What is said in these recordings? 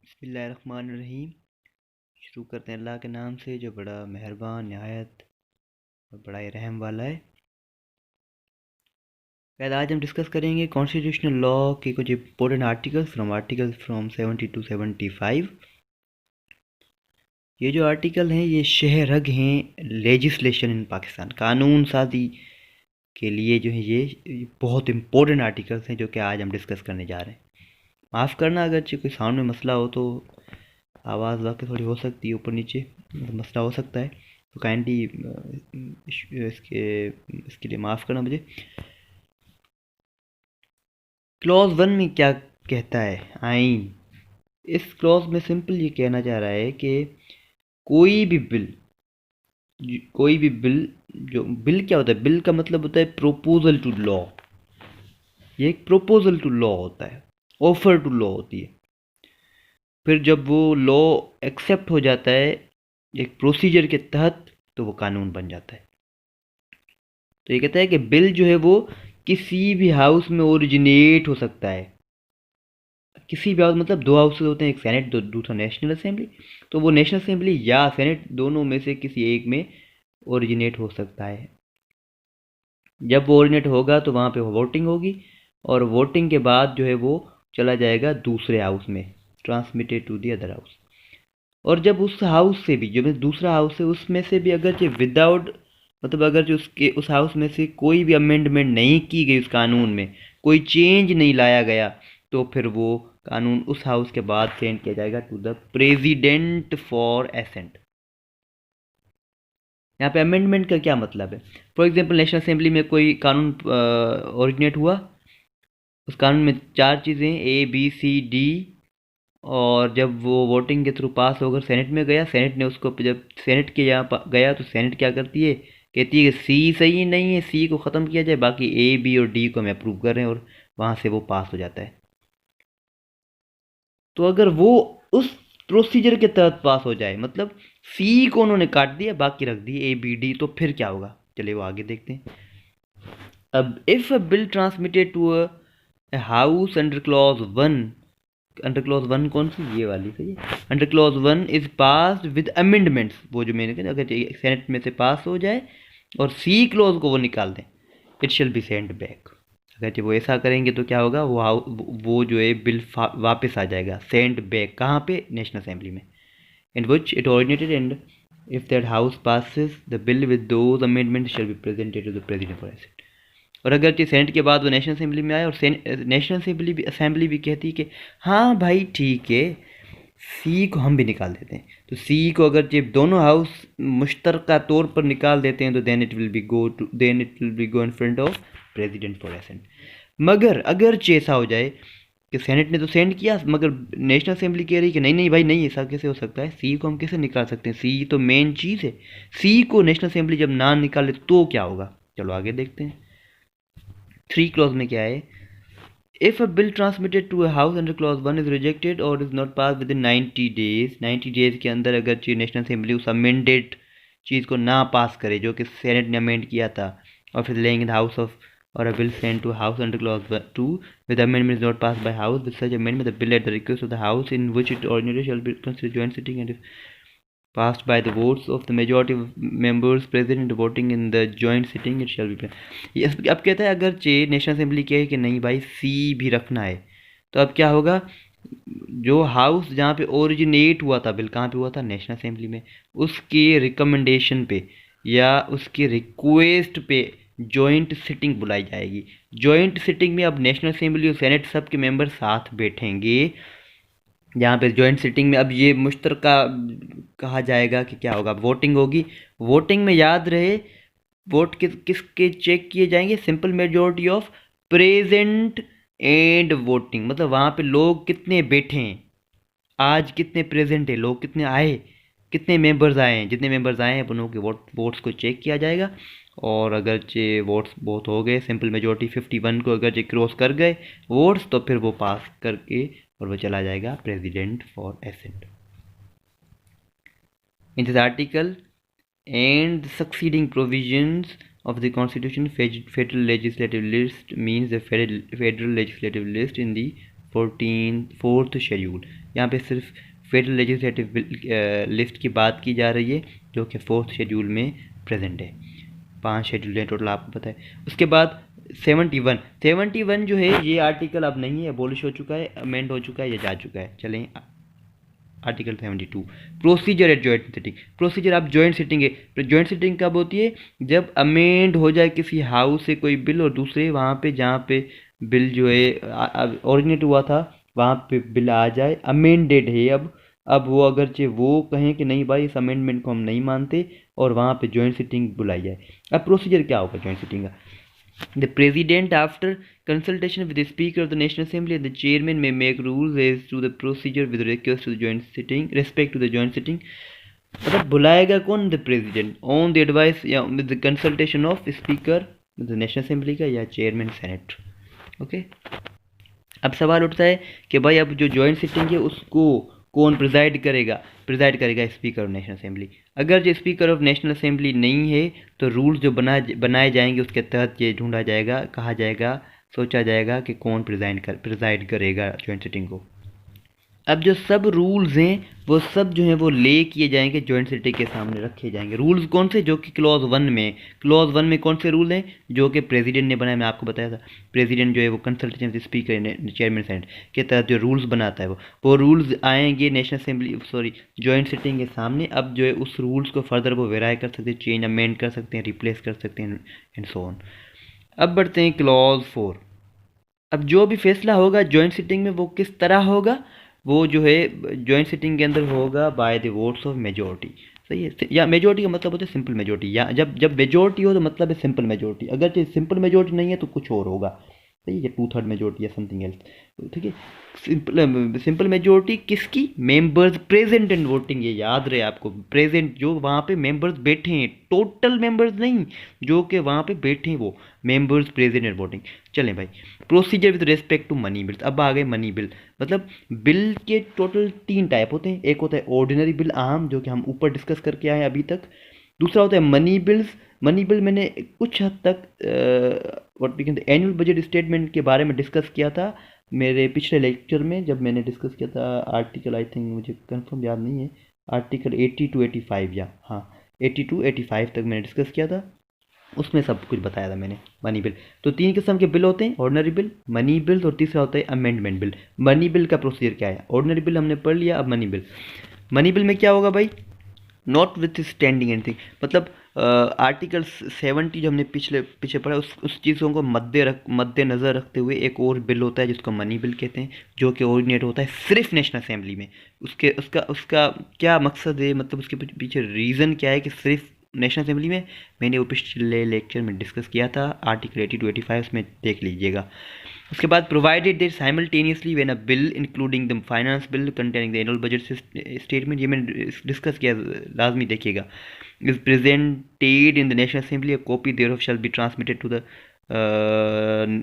बिस्मिल्लाहिर्रहमानिर्रहीम। शुरू करते हैं अल्लाह के नाम से जो बड़ा मेहरबान नहायत और बड़ा ही रहम वाला है। शायद आज हम डिस्कस करेंगे कॉन्स्टिट्यूशनल लॉ के कुछ इंपॉर्टेंट आर्टिकल्स फ्रॉम 70 टू 75। ये जो आर्टिकल हैं ये शहरग हैं लेजिस्लेशन इन पाकिस्तान, कानून साजी के लिए जो है ये बहुत इंपॉर्टेंट आर्टिकल्स हैं जो कि आज हम डिस्कस करने जा रहे हैं। माफ़ करना अगर कोई साउंड में मसला हो तो आवाज़ वाकई थोड़ी हो सकती है, ऊपर नीचे मसला हो सकता है, तो काइंडली इसके लिए माफ़ करना मुझे। क्लॉज 1 में क्या कहता है आइन? इस क्लॉज में सिंपल ये कहना चाह रहा है कि कोई भी बिल जो बिल क्या होता है, बिल का मतलब होता है प्रोपोजल टू लॉ। ये एक प्रोपोजल टू लॉ होता है, ऑफर टू लॉ होती है। फिर जब वो लॉ एक्सेप्ट हो जाता है एक प्रोसीजर के तहत तो वो कानून बन जाता है। तो ये कहता है कि बिल जो है वो किसी भी हाउस में ओरिजिनेट हो सकता है। किसी भी हाउस मतलब दो हाउसेज होते हैं, एक सेनेट दूसरा नेशनल असेंबली। तो वो नेशनल असेंबली या सेनेट दोनों में से किसी एक में ओरिजिनेट हो सकता है। जब वो ओरिजिनेट होगा तो वहाँ पे वोटिंग होगी और वोटिंग के बाद जो है वो चला जाएगा दूसरे हाउस में, transmitted to the other house. और जब उस हाउस से भी जो दूसरा हाउस है उसमें से भी अगर जो विदाउट मतलब अगर जो उसके उस हाउस में से कोई भी अमेंडमेंट नहीं की गई, उस कानून में कोई चेंज नहीं लाया गया, तो फिर वो कानून उस हाउस के बाद सेंड किया जाएगा to the president for assent. यहाँ पे अमेंडमेंट का क्या मतलब है? फॉर एग्जांपल नेशनल असेंबली में कोई कानून ओरिजिनेट हुआ, उस कानून में चार चीज़ें ABCD, और जब वो वोटिंग के थ्रू पास होकर सेनेट में गया, सेनेट ने उसको जब सेनेट के यहाँ गया तो सेनेट क्या करती है, कहती है कि सी सही नहीं है, सी को ख़त्म किया जाए, बाकी A, B और D को हम अप्रूव कर रहे हैं, और वहाँ से वो पास हो जाता है। तो अगर वो उस प्रोसीजर के तहत पास हो जाए, मतलब सी को उन्होंने काट दिया, बाकी रख दिए ABD, तो फिर क्या होगा? चलिए वो आगे देखते हैं। अब if a bill transmitted to a house under clause 1, under clause 1 कौन सी? ये वाली सही है। Under clause 1 is passed with amendments, वो जो मैंने कहा अगर सेनेट में से पास हो जाए और सी क्लॉज को वो निकाल दें, it shall be send back. अगर जब वो ऐसा करेंगे तो क्या होगा, वो जो है बिल वापस आ जाएगा, सेंड बैक कहाँ पे? नेशनल असेंबली में, in which it originated, and if that house passes the bill with those amendments shall be presented to the president for assent. और अगर कि सेनेट के बाद वो नेशनल असेंबली में आए और नेशनल असेंबली भी कहती है कि हाँ भाई ठीक है, सी को हम भी निकाल देते हैं, तो सी को अगर जब दोनों हाउस मुश्तरका तौर पर निकाल देते हैं तो then it will be go in front of president for assent. मगर अगर ऐसा हो जाए कि सेनेट ने तो सेंड किया मगर नेशनल असेंबली कह रही कि नहीं नहीं भाई नहीं, ऐसा कैसे हो सकता है, सी को हम कैसे निकाल सकते हैं, सी तो मेन चीज़ है, सी को नेशनल असेंबली जब ना निकाले तो क्या होगा? चलो आगे देखते हैं। 3 क्लॉज में क्या है? If a bill transmitted to a house under clause 1 is rejected or is not pass within 90 days, 90 days के अंदर अगर नेशनल असेंबली उस अमेंडेड चीज़ को ना पास करे जो कि सेनेट ने अमेंड किया था, और फिर laying in the house of और a bill sent to house under clause 2 with amendment is not passed by house, with such amendment the bill at the request of the house in which it originated shall be considered joint sitting and if passed by the votes of the majority of members present voting in the joint sitting it shall be passed। अब कहता है अगर national assembly कहे कि नहीं भाई सी भी रखना है, तो अब क्या होगा? जो हाउस जहाँ पे ओरिजिनेट हुआ था बिल, कहाँ पे हुआ था? नेशनल असेंबली में, उसके रिकमेंडेशन पे या उसके रिक्वेस्ट पे जॉइंट सिटिंग बुलाई जाएगी। जॉइंट सिटिंग में अब नेशनल असेंबली और सेनेट सब के मेंबर साथ बैठेंगे, जहाँ पे जॉइंट सिटिंग में अब ये मुश्तरका कहा जाएगा कि क्या होगा, वोटिंग होगी। वोटिंग में याद रहे वोट किसके चेक किए जाएंगे? Simple majority of present and voting, मतलब वहाँ पे लोग कितने बैठे हैं, आज कितने प्रेजेंट है, लोग कितने आए, कितने मेंबर्स आए हैं, जितने मेंबर्स आए हैं उन लोगों के वोट्स को चेक किया जाएगा। और अगर वोट्स बहुत हो गए, सिंपल मेजॉरिटी 51 को अगर क्रॉस कर गए वोट्स, तो फिर वो पास करके और वो चला जाएगा president for assent. In this article and the succeeding provisions of the constitution, federal legislative list means the federal legislative list in the fourth schedule. यहाँ पे सिर्फ फेडरल लेजिस्लेटिव लिस्ट की बात की जा रही है जो कि फोर्थ शेड्यूल में प्रेजेंट है। 5 शेड्यूल हैं टोटल, आपको पता है। उसके बाद 71 जो है ये आर्टिकल अब नहीं है, एबॉलिश हो चुका है, अमेंड हो चुका है, ये जा चुका है। चलें article 72 procedure eight joint sitting. Procedure आप जॉइंट सिटिंग है, तो जॉइंट सिटिंग कब होती है? जब अमेंड हो जाए किसी हाउस से कोई बिल और दूसरे वहाँ पे जहाँ पे बिल जो है ओरिजिनेट हुआ था वहाँ पे बिल आ जाए, अमेंडेड है अब वो अगरचे वो कहें कि नहीं भाई इस अमेंडमेंट को हम नहीं मानते और वहाँ पे जॉइंट सिटिंग बुलाई जाए। अब प्रोसीजर क्या होगा जॉइंट सिटिंग का? The President, after consultation with the Speaker of the National Assembly and the Chairman, may make rules as to the procedure with request to the joint sitting, respect to the joint sitting. मतलब बुलाएगा कौन? The president on the advice या with the consultation of speaker the national assembly का या chairman senate. Okay, अब सवाल उठता है कि भाई अब जो जॉइंट सिटिंग है उसको कौन प्रिजाइड करेगा? प्रिजाइड करेगा स्पीकर ऑफ नेशनल असेंबली। अगर जो स्पीकर ऑफ नेशनल असेंबली नहीं है तो रूल्स जो बनाए जाएंगे उसके तहत ये ढूंढा जाएगा, कहा जाएगा, सोचा जाएगा कि कौन प्रिजाइड करेगा जॉइंट सिटिंग को। अब जो सब रूल्स हैं वो सब जो हैं वो ले किए जाएंगे जॉइंट सिटिंग के सामने रखे जाएंगे। रूल्स कौन से? जो कि क्लॉज 1 में, क्लॉज 1 में कौन से रूल हैं? जो कि प्रेसिडेंट ने बनाया, मैं आपको बताया था। प्रेसिडेंट जो है वो कंसल्टेशन स्पीकर चेयरमैन सेनेट के तहत जो रूल्स बनाता है वो रूल्स आएंगे नेशनल असेंबली जॉइंट सिटिंग के सामने। अब जो है उस रूल्स को फर्दर वो वेराई कर सकते हैं, चेंज अमेंड कर सकते हैं, रिप्लेस कर सकते हैं एंड सो ऑन। अब बढ़ते हैं क्लॉज 4। अब जो भी फैसला होगा जॉइंट सिटिंग में वो किस तरह होगा? वो जो है जॉइंट सिटिंग के अंदर होगा by the votes of majority. सही है, या मेजोरिटी का मतलब होता है सिंपल मेजोरिटी, या जब मेजोरिटी हो तो मतलब है सिंपल मेजोरिटी। अगर सिंपल मेजोरिटी नहीं है तो कुछ और होगा, सही है, 2/3 मेजोरिटी या समथिंग एल्स। ठीक है, सिंपल मेजोरिटी किसकी? मेंबर्स प्रेजेंट एंड वोटिंग, ये याद रहे आपको। प्रेजेंट जो वहाँ पे मेंबर्स बैठे हैं, टोटल मेंबर्स नहीं, जो कि वहाँ पे बैठे हैं वो मेंबर्स प्रेजेंट एंड वोटिंग। चलें भाई, procedure with respect to money bills. अब आ गए मनी बिल। मतलब बिल के टोटल 3 टाइप होते हैं। एक होता है ऑर्डिनरी बिल, आम, जो कि हम ऊपर डिस्कस करके आए अभी तक। दूसरा होता है मनी बिल्स। मनी बिल मैंने कुछ हद तक what we can say annual budget statement के बारे में डिस्कस किया था मेरे पिछले लेक्चर में, जब मैंने डिस्कस किया था आर्टिकल, आई थिंक मुझे कंफर्म याद नहीं है, आर्टिकल 80 to 85 या हाँ 80 to 85 तक मैंने डिस्कस किया था, उसमें सब कुछ बताया था मैंने। मनी बिल तो 3 किस्म के बिल होते हैं, ऑर्डिनरी बिल, मनी बिल और तीसरा होता है अमेंडमेंट बिल। मनी बिल का प्रोसीजर क्या है? ऑर्डिनरी बिल हमने पढ़ लिया, अब मनी बिल। मनी बिल में क्या होगा भाई? नॉट विथ स्टैंडिंग एनीथिंग, मतलब आर्टिकल 70 जो हमने पीछे पढ़ा उस चीज़ों को मद्देनज़र रखते हुए एक और बिल होता है जिसको मनी बिल कहते हैं, जो कि ओरिजिनेट होता है सिर्फ नेशनल असेंबली में। उसका क्या मकसद है, मतलब उसके पीछे रीज़न क्या है कि सिर्फ नेशनल असेंबली में? मैंने वो पिछले लेक्चर में डिस्कस किया था, आर्टिकल 80 to 85 उसमें देख लीजिएगा। उसके बाद provided that simultaneously when a bill including the finance bill containing the annual budget statement, ये मैंने डिस्कस किया, लाजमी देखिएगा, is presented in the national assembly, a copy thereof shall be transmitted to the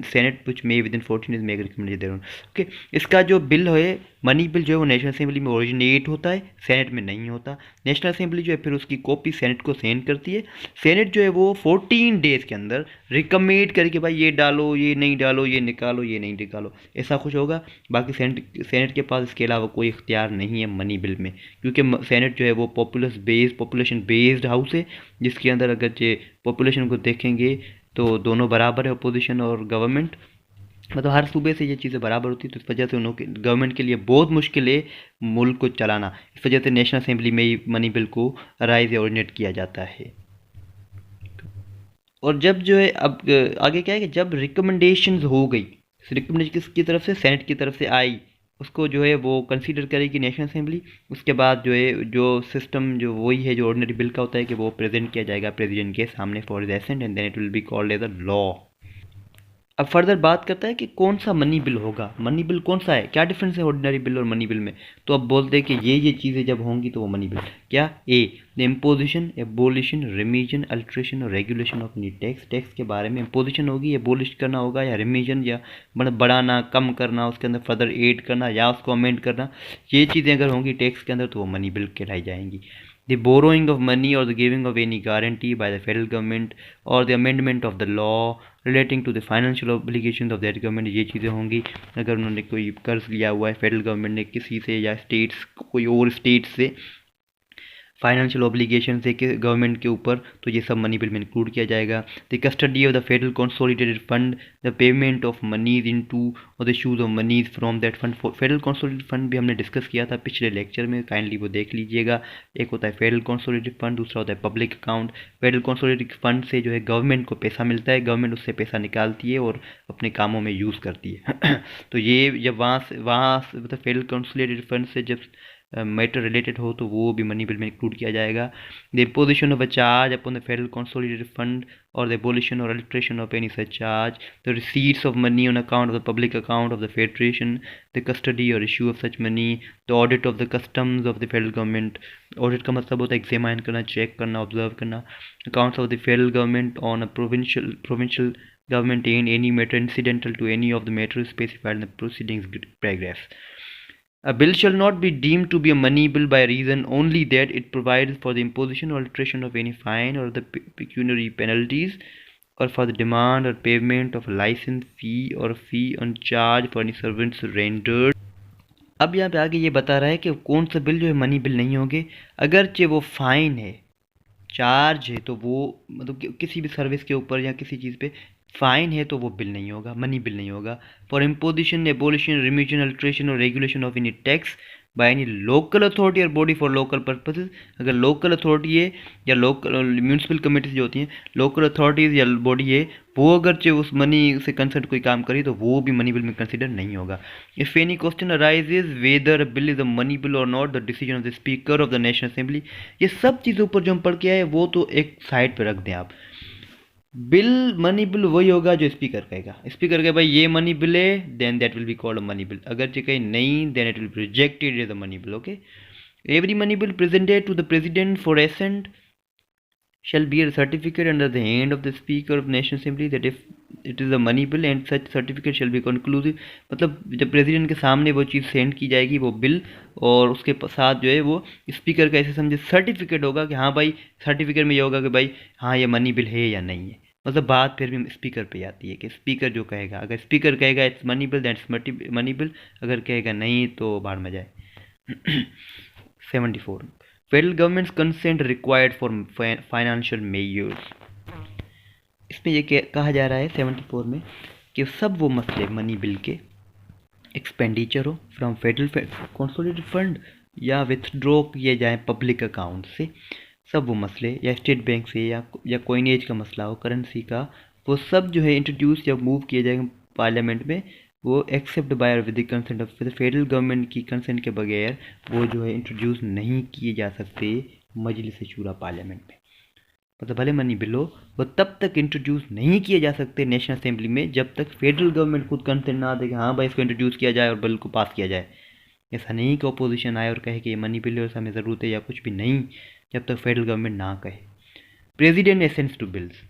senate which may within 14 days make recommended there. Okay, इसका जो bill है money bill जो है वो नेशनल असेंबली में ओरिजिनेट होता है, सेनेट में नहीं होता। नेशनल असेंबली जो है फिर उसकी कॉपी सेनेट को सेंड करती है। सेनेट जो है वो 14 डेज़ के अंदर रिकमेंड करके भाई ये डालो, ये नहीं डालो, ये निकालो, ये नहीं निकालो, ऐसा कुछ होगा। बाकी सेनेट के पास इसके अलावा कोई इख्तियार नहीं है मनी बिल में, क्योंकि सेनेट जो है वो पॉपुलेशन बेस्ड हाउस है, जिसके अंदर अगर पॉपुलेशन को देखेंगे तो दोनों बराबर है, अपोजिशन और गवर्नमेंट, मतलब हर सूबे से ये चीज़ें बराबर होती है। तो इस वजह से उन्होंने गवर्नमेंट के लिए बहुत मुश्किल है मुल्क को चलाना। इस वजह से नेशनल असेंबली में ही मनी बिल को राइज या ओरिजिनेट किया जाता है। और जब जो है अब आगे क्या है कि जब रिकमेंडेशंस हो गई, रिकमेंडेशन किसकी तरफ से? सेनेट की तरफ से आई, उसको जो है वो कंसीडर करेगी नेशनल असेंबली। उसके बाद जो है जो सिस्टम जो वही है जो ऑर्डिनरी बिल का होता है कि वो प्रेजेंट किया जाएगा प्रेसिडेंट के सामने for his assent and then it will be called as a law. अब फर्दर बात करता है कि कौन सा मनी बिल होगा। मनी बिल कौन सा है, क्या डिफरेंस है ऑर्डिनरी बिल और मनी बिल में? तो अब बोलते हैं कि ये चीज़ें जब होंगी तो वो मनी बिल। क्या? ए the imposition, abolition, रिमीजन, alteration or regulation of knee tax. Tax के बारे में इम्पोजिशन होगी, एबोलिश करना होगा, या रिमीजन या बढ़ाना, कम करना, उसके अंदर फर्दर ऐड करना या उसको अमेंड करना, ये चीज़ें अगर होंगी टैक्स के अंदर तो वो मनी बिल कहलाई जाएंगी। the borrowing of money or the giving of any guarantee by the federal government or the amendment of the law relating to the financial obligations of that government, ये चीज़ें होंगी। अगर उन्होंने कोई कर्ज लिया हुआ है फेडरल गवर्नमेंट ने किसी से या स्टेट्स कोई और स्टेट से फाइनेंशियल ऑब्लिगेशन से गवर्नमेंट के ऊपर, तो ये सब मनी बिल में इंक्लूड किया जाएगा। The custody of the federal consolidated fund, the payment of moneys into or the issues of moneys from that fund. Federal consolidated fund भी हमने डिस्कस किया था पिछले लेक्चर में, काइंडली वो देख लीजिएगा। एक होता है फेडरल कंसोलिडेटेड फंड, दूसरा होता है public account. Federal consolidated fund से जो है गवर्नमेंट को पैसा मिलता है, गवर्नमेंट उससे पैसा निकालती है और अपने कामों में यूज़ करती है। तो ये जब वहाँ मतलब फेडरल कंसोलिडेटेड फंड से जब मैटर रिलेटेड हो तो वो भी मनी बिल में इंक्लूड किया जाएगा। The imposition of a charge upon the federal consolidated fund or the abolition or alteration of any such charge, the receipts of money on account of the public account of the federation, the custody or issue of such money, the audit of the customs of the federal government. Audit का मतलब होता है examine करना, check करना, observe करना। Accounts of the federal government on a provincial government in any matter incidental to any of the matters specified in the proceedings paragraph. A bill shall not be deemed to be a money bill by reason only that it provides for the imposition or alteration of any fine or the pecuniary penalties or for the demand or payment of a license fee or fee on charge for any servants rendered। अब यहाँ पे आगे ये बता रहा है कि कौन सा बिल जो है मनी बिल नहीं होंगे। अगरचे वो फाइन है, चार्ज है, तो वो मतलब किसी भी सर्विस के ऊपर या किसी चीज़ पे फाइन है तो वो बिल नहीं होगा, मनी बिल नहीं होगा। For imposition, abolition, remission, alteration or regulation of any tax by any local authority or body for local purposes. अगर लोकल अथॉरिटी है या लोकल म्यूनसिपल कमेटीज जो होती हैं, लोकल अथॉरिटीज़ या बॉडी है, वो अगर उस मनी से कंसर्न कोई काम करी तो वो भी मनी बिल में कंसिडर नहीं होगा। If any question arises whether bill is a money bill or not, the decision of the speaker of the national assembly. ये सब चीज़ों पर जो हम पढ़ के आए वो तो एक साइड पर रख दें आप। बिल, मनी बिल वही होगा जो स्पीकर कहेगा। स्पीकर कहे भाई ये मनी बिल है, then that will be called a money bill. अगर कहीं नहीं, then it will be rejected as a money bill. Okay, every money bill presented to the president for assent shall bear a certificate under the hand of the speaker of national assembly that if it is a money bill and such certificate shall be conclusive। मतलब जब president के सामने वो चीज़ send की जाएगी वो bill, और उसके साथ जो है वो स्पीकर का ऐसे समझे सर्टिफिकेट होगा कि हाँ भाई, सर्टिफिकेट में ये होगा कि भाई हाँ ये मनी बिल है या नहीं है। मतलब बात फिर भी स्पीकर पे आती है कि स्पीकर जो कहेगा, अगर स्पीकर कहेगा it's money bill that's money bill, अगर कहेगा नहीं तो बाहर में जाए। 74 federal governments consent required for financial measures. इसमें ये कहा जा रहा है 74 में कि सब वो मसले मनी बिल के एक्सपेंडिचर हो फ्रॉम फेडरल कंसोलिडेटेड फंड या विथड्रॉ किए जाएँ पब्लिक अकाउंट से, सब वो मसले या स्टेट बैंक से या कोइनेज का मसला हो, करेंसी का, वो सब जो है इंट्रोड्यूस या मूव किए जाएंगे पार्लियामेंट में, वो except by with the consent of federal government की कंसेंट के बगैर वो जो है इंट्रोड्यूस नहीं किए जा सकते मजलिस शूरा पार्लियामेंट में। मतलब भले मनी बिल हो, वो तब तक इंट्रोड्यूस नहीं किए जा सकते नेशनल असेंबली में जब तक फेडरल गवर्नमेंट खुद कंसेंट ना दे कि हाँ भाई इसको इंट्रोड्यूस किया जाए और बिल को पास किया जाए। ऐसा नहीं कि अपोजिशन आए और कहे कि ये मनी बिल है, हमें ज़रूरत है या कुछ भी नहीं, जब तक फेडरल गवर्नमेंट ना कहे। President assents to bills.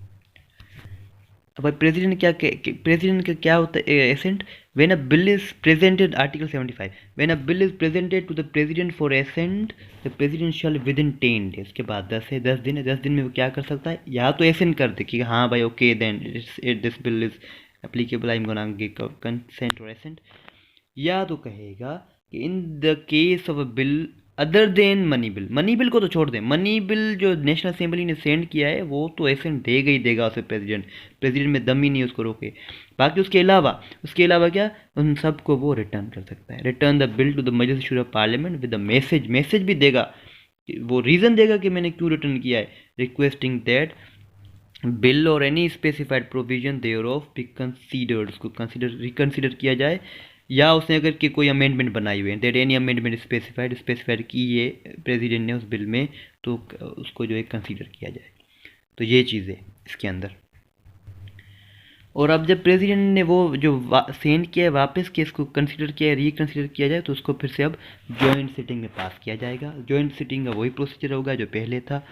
अब भाई प्रेसिडेंट का क्या होता है assent? When a bill is presented, article 75, when a bill is presented to the president for assent, the president shall within 10 days, के बाद 10 दिन है, 10 दिन में वो क्या कर सकता है, या तो एसेंट कर दे कि हाँ भाई okay then this bill is applicable, I am gonna give consent और एसेंट, या तो कहेगा कि in the case of a bill other than money bill. Money bill को तो छोड़ दें, मनी बिल जो नेशनल असेंबली ने सेंड किया है वो तो एसेंट देगा ही देगा उसे प्रेसिडेंट में दम ही नहीं उसको रोके। बाकी उसके अलावा क्या, उन सबको वो रिटर्न कर सकता है। Return the bill to the Majlis Shura parliament with the message भी देगा, वो रीज़न देगा कि मैंने क्यों रिटर्न किया है, रिक्वेस्टिंग दैट बिल और any specified provision thereof be considered, उसको रिकन्सिडर किया जाए, या उसने अगर कि कोई अमेंडमेंट बनाई हुई है, दैट एनी अमेंडमेंट स्पेसिफाइड की ये प्रेसिडेंट ने उस बिल में, तो उसको जो है कंसीडर किया जाए। तो ये चीज़ें इसके अंदर। और अब जब प्रेसिडेंट ने वो जो सेंड किया है वापस के इसको कंसीडर किया है, रिकन्सिडर किया जाए, तो उसको फिर से अब जॉइंट सिटिंग में पास किया जाएगा। जॉइंट सिटिंग का वही प्रोसीजर होगा जो पहले था।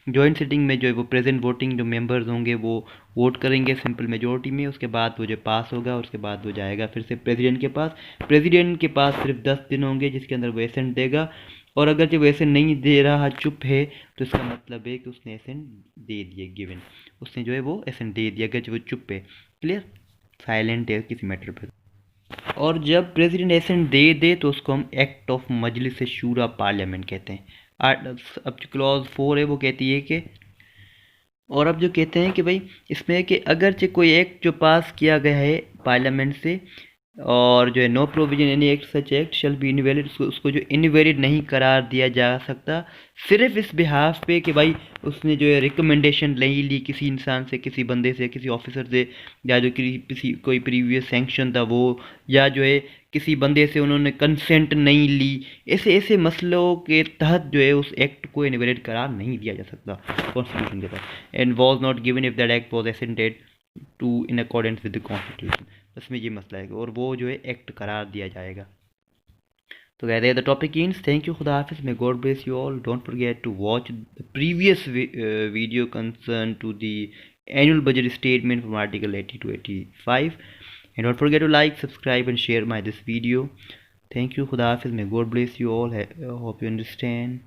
जॉइंट सिटिंग में जो है वो प्रेजेंट वोटिंग जो मेंबर्स होंगे वो वोट करेंगे सिंपल मेजोरिटी में, उसके बाद वो जो पास होगा, उसके बाद वो जाएगा फिर से प्रेसिडेंट के पास। प्रेसिडेंट के पास सिर्फ 10 दिन होंगे जिसके अंदर वो एसेंट देगा, और अगर जब एसेंट नहीं दे रहा, चुप है, तो इसका मतलब है कि उसने एसेंट दे दिया, गिवन, उसने जो है वो एसेंट दे दिया, अगर जब वो चुप है। क्लियर, साइलेंट है किसी मैटर पर। और जब प्रेसिडेंट एसेंट दे दे तो उसको हम act of Majlis Shura parliament कहते हैं। अब जो क्लॉज 4 है वो कहती है कि, और अब जो कहते हैं कि भाई इसमें कि अगरचे कोई एक्ट जो पास किया गया है पार्लियामेंट से, और जो है no provision any act such act shall be invalid, उसको जो इनवैलिड नहीं करार दिया जा सकता, सिर्फ इस बिहाफ पे कि भाई उसने जो है रिकमेंडेशन नहीं ली किसी इंसान से, किसी बंदे से, किसी ऑफिसर से, या जो किसी कोई प्रीवियस सैंक्शन था वो, या जो है किसी बंदे से उन्होंने कंसेंट नहीं ली, ऐसे ऐसे मसलों के तहत जो है उस एक्ट को इनवैलिड करार नहीं दिया जा सकता कॉन्स्टिट्यूशन के तहत। And was not given if that act was assented to in accordance with the constitution. उसमें ये मसला है, और वो जो है एक्ट करार दिया जाएगा। तो कहते हैं the topic ends, thank you, खुदा हाफिज, may God bless you all, don't forget to watch the previous video concern to the annual budget statement from article 80 to 85, and don't forget to like, subscribe and share my this video. Thank you, khuda hafiz, may god bless you all, hope you understand.